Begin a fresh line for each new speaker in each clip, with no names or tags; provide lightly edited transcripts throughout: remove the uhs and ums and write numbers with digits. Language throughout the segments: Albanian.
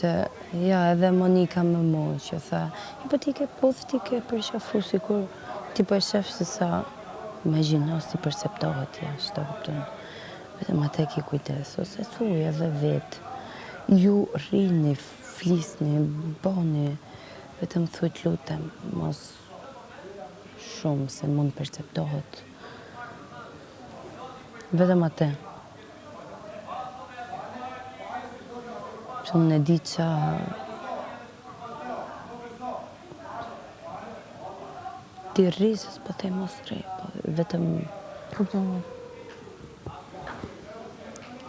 që, ja, edhe Monika më mua që tha, po ti ke përshafu si kur ti përshaf se sa imagjinos ti perceptohet jashtë, të kupton. Vetëm atë ki kujdes, ose thuj edhe vetë, ju rrini, flisni, boni, vetëm thuj të lutem, mos shumë se mund perceptohet. Vetëm atë. Që unë e di qa ti rri, se s'po thej mos rri, vetëm
Kupton.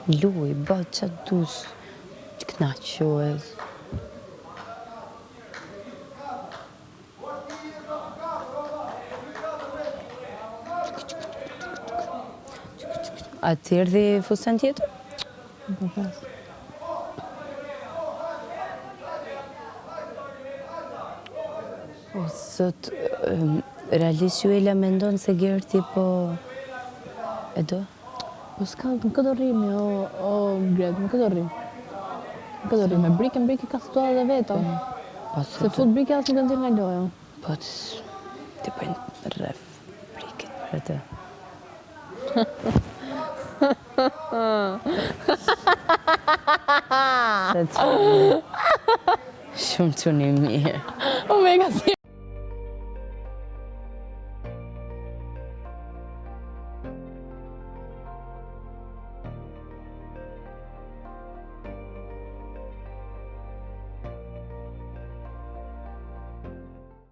luj, bë qa dush, që knaqo edhe. A ti erdhi fusten tjetër?
Po pas.
O, sot, realisht ju e la mendon se Gerti po... E do?
Po s'ka, më këtë rrimi, o Gret, më këtë rrim. Më këtë rrim, me brike ka situata dhe veto.
Po,
Se fut brike asë nuk kanë zirë nga loja.
Po, ti përnë rref brikit për të. Se të shumë që një mirë.
O me ka si